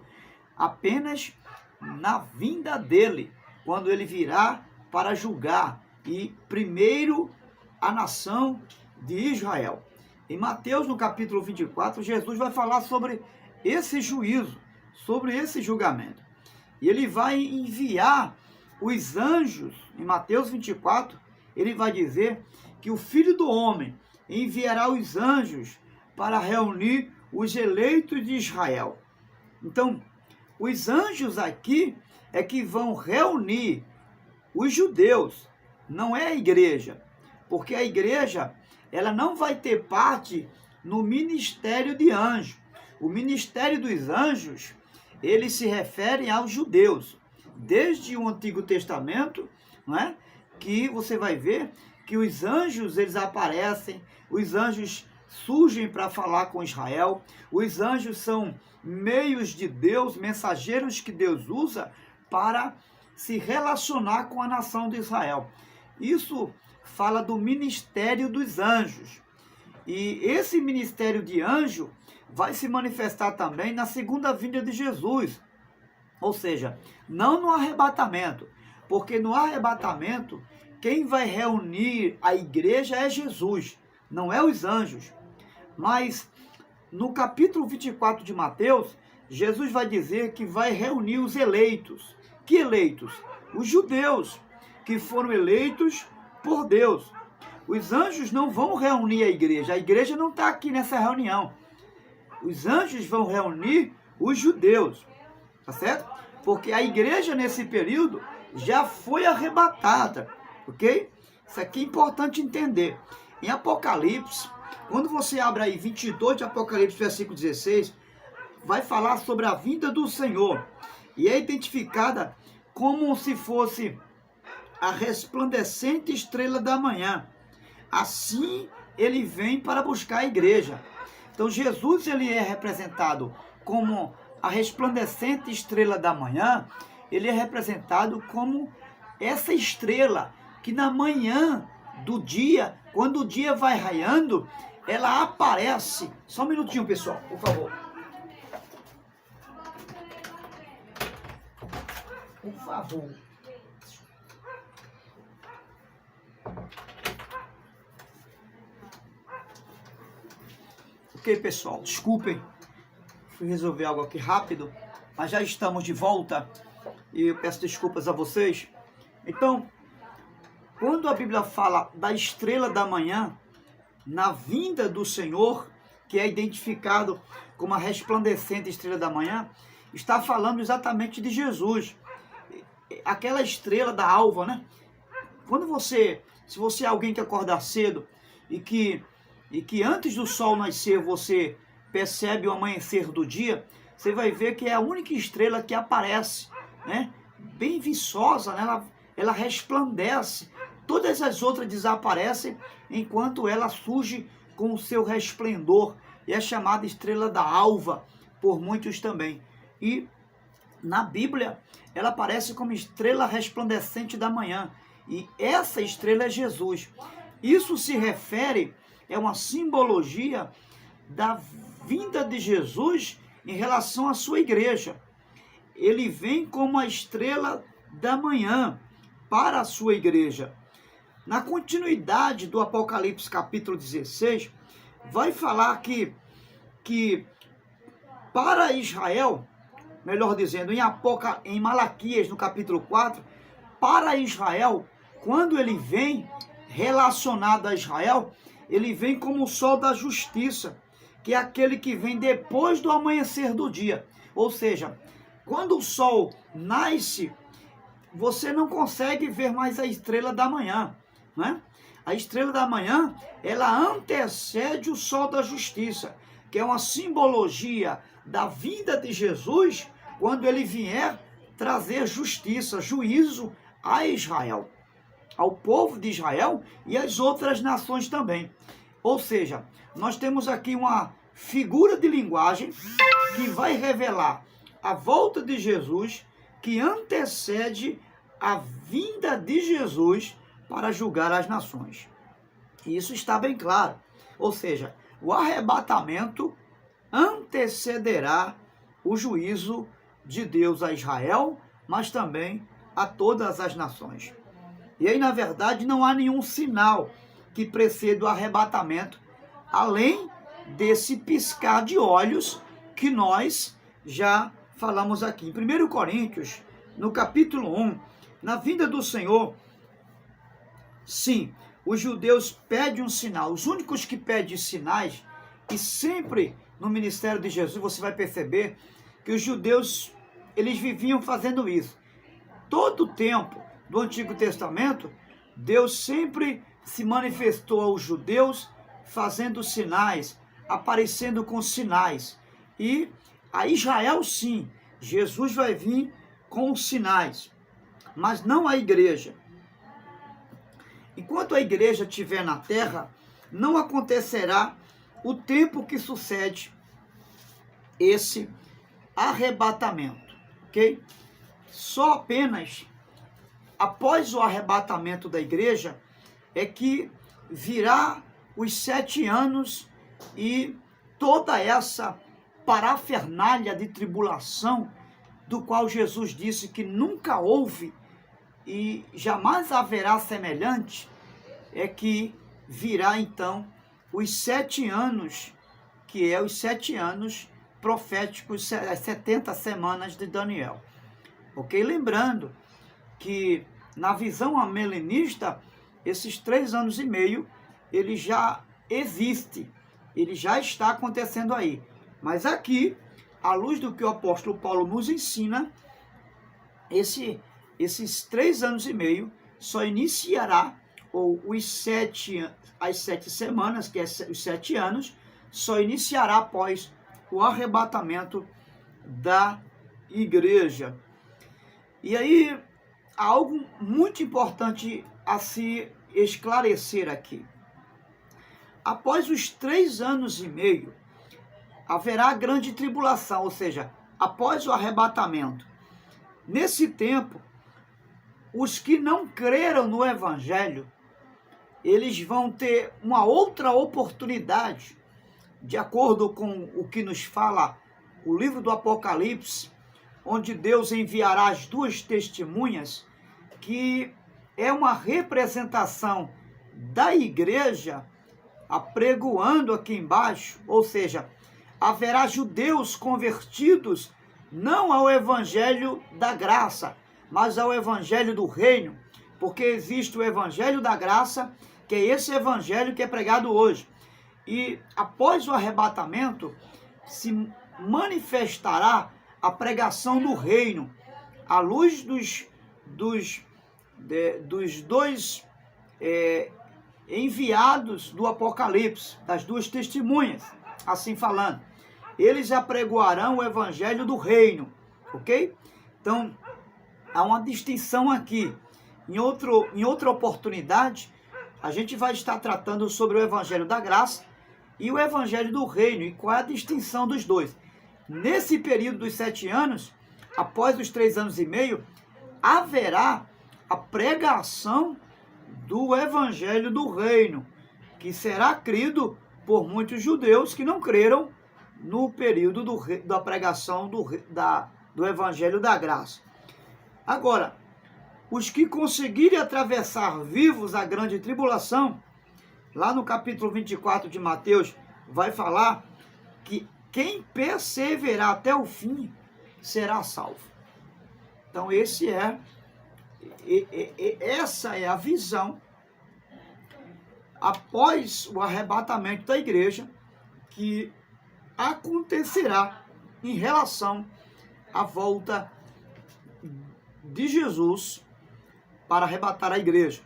Apenas na vinda dele, quando ele virá para julgar, e primeiro a nação de Israel. Em Mateus, no capítulo 24, Jesus vai falar sobre esse juízo, sobre esse julgamento. E ele vai enviar os anjos, em Mateus 24, ele vai dizer que o Filho do Homem enviará os anjos para reunir os eleitos de Israel. Então, os anjos aqui é que vão reunir os judeus, não é a igreja, porque a igreja ela não vai ter parte no ministério de anjo. O ministério dos anjos, eles se referem aos judeus. Desde o Antigo Testamento, não é? Que você vai ver que os anjos eles aparecem, os anjos surgem para falar com Israel, os anjos são meios de Deus, mensageiros que Deus usa para se relacionar com a nação de Israel. Isso fala do ministério dos anjos. E esse ministério de anjo vai se manifestar também na segunda vinda de Jesus. Ou seja, não no arrebatamento, porque no arrebatamento quem vai reunir a igreja é Jesus, não é os anjos. Mas no capítulo 24 de Mateus, Jesus vai dizer que vai reunir os eleitos. Que eleitos? Os judeus, que foram eleitos por Deus. Os anjos não vão reunir a igreja não está aqui nessa reunião. Os anjos vão reunir os judeus, tá certo? Porque a igreja nesse período já foi arrebatada, ok? Isso aqui é importante entender. Em Apocalipse, quando você abre aí 22 de Apocalipse, versículo 16, vai falar sobre a vinda do Senhor. E é identificada como se fosse a resplandecente estrela da manhã. Assim ele vem para buscar a igreja. Então Jesus ele é representado como a resplandecente estrela da manhã. Ele é representado como essa estrela que na manhã do dia, quando o dia vai raiando, ela aparece. Só um minutinho, pessoal, por favor. Por favor. Ok, pessoal, desculpem. Fui resolver algo aqui rápido, mas já estamos de volta e eu peço desculpas a vocês. Então, quando a Bíblia fala da estrela da manhã, na vinda do Senhor, que é identificado como a resplandecente estrela da manhã, está falando exatamente de Jesus. Aquela estrela da alva, né? Se você é alguém que acorda cedo e que antes do sol nascer você percebe o amanhecer do dia, você vai ver que é a única estrela que aparece, né? Bem viçosa, né? Ela resplandece. Todas as outras desaparecem enquanto ela surge com o seu resplendor. E é chamada estrela da alva por muitos também. E na Bíblia ela aparece como estrela resplandecente da manhã. E essa estrela é Jesus. Isso se refere, é uma simbologia da vinda de Jesus em relação à sua igreja. Ele vem como a estrela da manhã para a sua igreja. Na continuidade do Apocalipse capítulo 16, vai falar que para Israel, melhor dizendo, em Malaquias, no capítulo 4, para Israel, quando ele vem relacionado a Israel, ele vem como o sol da justiça, que é aquele que vem depois do amanhecer do dia. Ou seja, quando o sol nasce, você não consegue ver mais a estrela da manhã, né? A estrela da manhã, ela antecede o sol da justiça, que é uma simbologia da vinda de Jesus, quando ele vier trazer justiça, juízo a Israel, ao povo de Israel e às outras nações também. Ou seja, nós temos aqui uma figura de linguagem que vai revelar a volta de Jesus, que antecede a vinda de Jesus para julgar as nações. E isso está bem claro. Ou seja, o arrebatamento antecederá o juízo de Deus a Israel, mas também a todas as nações. E aí, na verdade, não há nenhum sinal que preceda o arrebatamento além desse piscar de olhos que nós já falamos aqui. Em 1 Coríntios, no capítulo 1, na vinda do Senhor, sim, os judeus pedem um sinal. Os únicos que pedem sinais, e sempre no ministério de Jesus você vai perceber que os judeus, eles viviam fazendo isso. Todo o tempo do Antigo Testamento, Deus sempre se manifestou aos judeus fazendo sinais, aparecendo com sinais. E a Israel, sim, Jesus vai vir com os sinais, mas não a igreja. Enquanto a igreja estiver na terra, não acontecerá o tempo que sucede esse arrebatamento, ok? Só apenas após o arrebatamento da igreja é que virá os 7 anos e toda essa parafernália de tribulação, do qual Jesus disse que nunca houve e jamais haverá semelhante, é que virá então os 7 anos, que é os 7 anos proféticos, as 70 semanas de Daniel. Ok? Lembrando que na visão amilenista, esses 3 anos e meio, ele já existe, ele já está acontecendo aí. Mas aqui, à luz do que o apóstolo Paulo nos ensina, esses 3 anos e meio só iniciará, ou as 7 semanas, que é os 7 anos, só iniciará após o arrebatamento da igreja. E aí, há algo muito importante a se esclarecer aqui. Após os 3 anos e meio, haverá grande tribulação, ou seja, após o arrebatamento. Nesse tempo, os que não creram no Evangelho, eles vão ter uma outra oportunidade, de acordo com o que nos fala o livro do Apocalipse, onde Deus enviará as 2 testemunhas, que é uma representação da igreja apregoando aqui embaixo, ou seja, haverá judeus convertidos não ao evangelho da graça, mas ao evangelho do reino, porque existe o evangelho da graça, que é esse evangelho que é pregado hoje. E após o arrebatamento, se manifestará a pregação do reino, à luz dos 2 enviados do Apocalipse, das 2 testemunhas, assim falando. Eles apregoarão o evangelho do reino, ok? Então, há uma distinção aqui. Em outra oportunidade, a gente vai estar tratando sobre o evangelho da graça e o evangelho do reino, e qual é a distinção dos dois. Nesse período dos 7 anos, após os 3 anos e meio, haverá a pregação do evangelho do reino, que será crido por muitos judeus que não creram no período da pregação do evangelho da graça. Agora, os que conseguirem atravessar vivos a grande tribulação, lá no capítulo 24 de Mateus, vai falar que quem perseverar até o fim será salvo. Então, essa é a visão após o arrebatamento da igreja que acontecerá em relação à volta de Jesus para arrebatar a igreja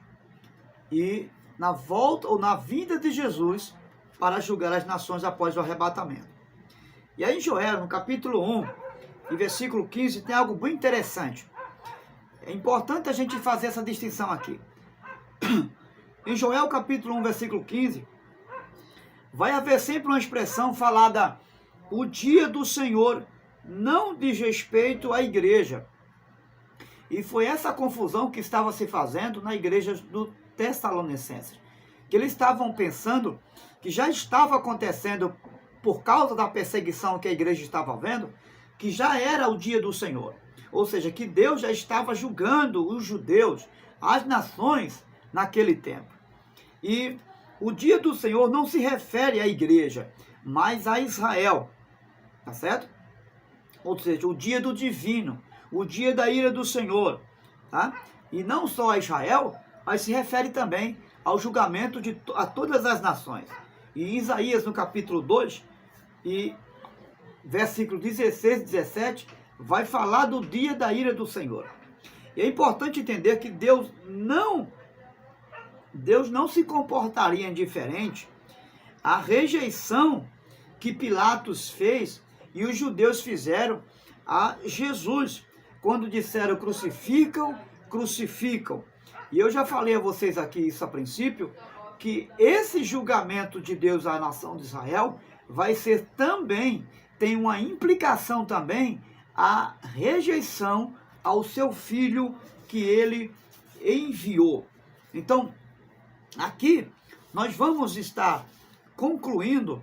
e na volta ou na vinda de Jesus para julgar as nações após o arrebatamento. E aí em Joel, no capítulo 1, e versículo 15, tem algo bem interessante. É importante a gente fazer essa distinção aqui. Em Joel, capítulo 1, versículo 15, vai haver sempre uma expressão falada: o dia do Senhor não diz respeito à igreja. E foi essa confusão que estava se fazendo na igreja do Tessalonicenses. Que eles estavam pensando que já estava acontecendo, por causa da perseguição que a igreja estava vendo, que já era o dia do Senhor. Ou seja, que Deus já estava julgando os judeus, as nações, naquele tempo. E o dia do Senhor não se refere à igreja, mas a Israel, tá certo? Ou seja, o dia do divino, o dia da ira do Senhor, tá? E não só a Israel, mas se refere também ao julgamento a todas as nações. E em Isaías, no capítulo 2, e versículo 16 e 17, vai falar do dia da ira do Senhor. E é importante entender que Deus não se comportaria indiferente à rejeição que Pilatos fez e os judeus fizeram a Jesus, quando disseram crucificam, crucificam. E eu já falei a vocês aqui isso a princípio, que esse julgamento de Deus à nação de Israel vai ser também, tem uma implicação também, a rejeição ao seu filho que ele enviou. Então, aqui nós vamos estar concluindo,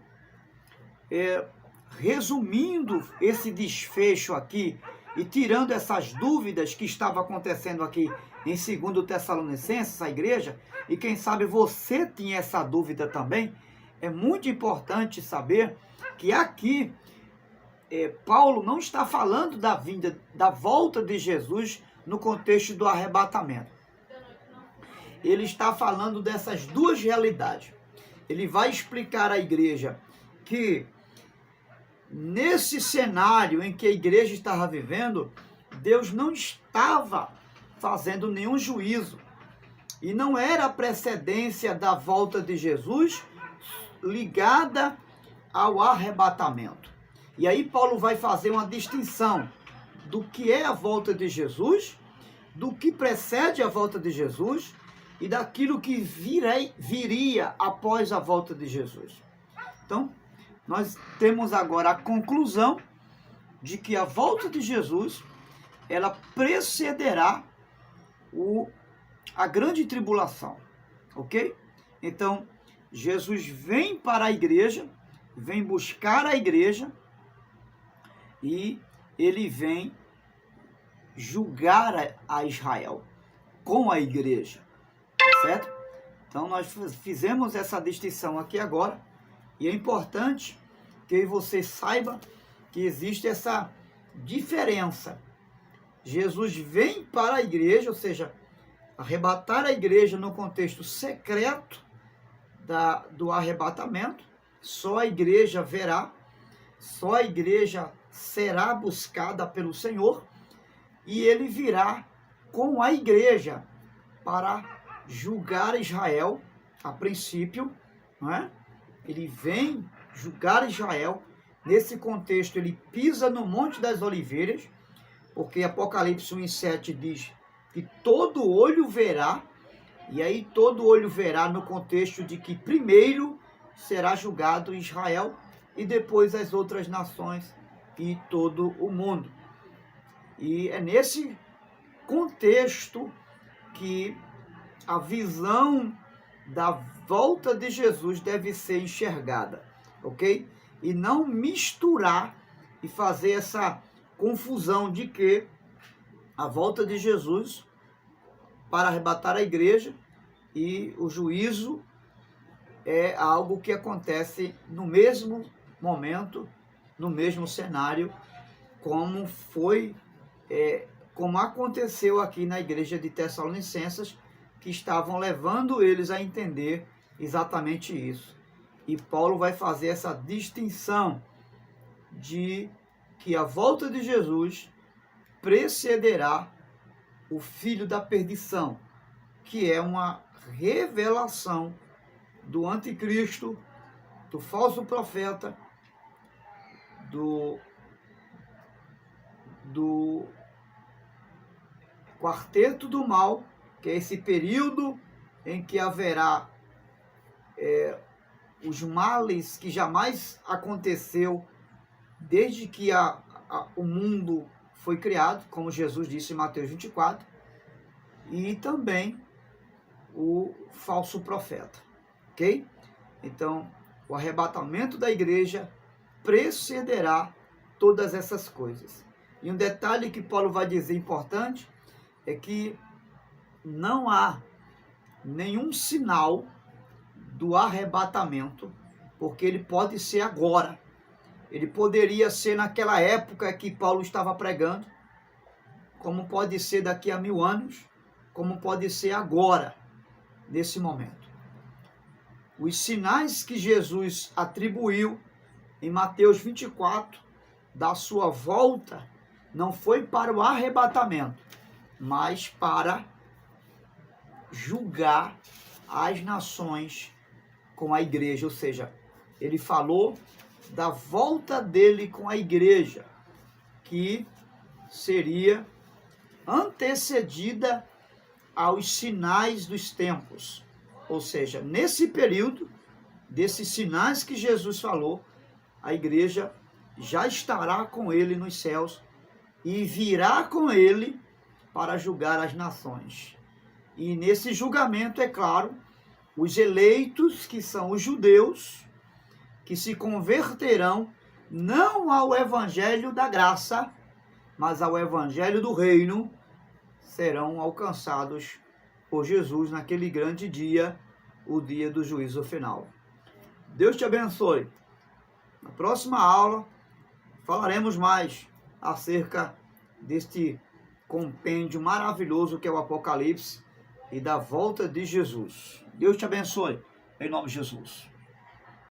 resumindo esse desfecho aqui e tirando essas dúvidas que estavam acontecendo aqui em 2 Tessalonicenses, a igreja, e quem sabe você tinha essa dúvida também. É muito importante saber que aqui Paulo não está falando da volta de Jesus no contexto do arrebatamento. Ele está falando dessas duas realidades. Ele vai explicar à igreja que nesse cenário em que a igreja estava vivendo, Deus não estava fazendo nenhum juízo. E não era a precedência da volta de Jesus ligada ao arrebatamento. E aí Paulo vai fazer uma distinção do que é a volta de Jesus, do que precede a volta de Jesus e daquilo que viria após a volta de Jesus. Então, nós temos agora a conclusão de que a volta de Jesus, ela precederá a grande tribulação, ok? Então, Jesus vem para a igreja, vem buscar a igreja e ele vem julgar a Israel com a igreja, tá certo? Então, nós fizemos essa distinção aqui agora e é importante que você saiba que existe essa diferença. Jesus vem para a igreja, ou seja, arrebatar a igreja no contexto secreto do arrebatamento. Só a igreja verá, só a igreja será buscada pelo Senhor e ele virá com a igreja para julgar Israel, a princípio, não é? Ele vem julgar Israel. Nesse contexto, ele pisa no Monte das Oliveiras, porque Apocalipse 1:7 diz que todo olho verá, e aí todo olho verá no contexto de que primeiro será julgado Israel e depois as outras nações e todo o mundo. E é nesse contexto que a visão da volta de Jesus deve ser enxergada, ok? E não misturar e fazer essa confusão de que a volta de Jesus para arrebatar a igreja e o juízo é algo que acontece no mesmo momento, no mesmo cenário, como aconteceu aqui na igreja de Tessalonicenses, que estavam levando eles a entender exatamente isso. E Paulo vai fazer essa distinção de que a volta de Jesus precederá o filho da perdição, que é uma revelação do anticristo, do falso profeta, do quarteto do mal, que é esse período em que haverá os males que jamais aconteceu desde que o mundo foi criado, como Jesus disse em Mateus 24, e também o falso profeta, ok? Então, o arrebatamento da igreja precederá todas essas coisas. E um detalhe que Paulo vai dizer importante é que não há nenhum sinal do arrebatamento, porque ele pode ser agora. Ele poderia ser naquela época que Paulo estava pregando, como pode ser daqui a 1000 anos, como pode ser agora, nesse momento. Os sinais que Jesus atribuiu em Mateus 24, da sua volta, não foi para o arrebatamento, mas para julgar as nações com a igreja. Ou seja, ele falou da volta dele com a igreja, que seria antecedida aos sinais dos tempos. Ou seja, nesse período, desses sinais que Jesus falou, a igreja já estará com ele nos céus e virá com ele para julgar as nações. E nesse julgamento, é claro, os eleitos, que são os judeus, que se converterão não ao evangelho da graça, mas ao evangelho do reino, serão alcançados por Jesus naquele grande dia, o dia do juízo final. Deus te abençoe. Na próxima aula, falaremos mais acerca deste compêndio maravilhoso que é o Apocalipse e da volta de Jesus. Deus te abençoe, em nome de Jesus.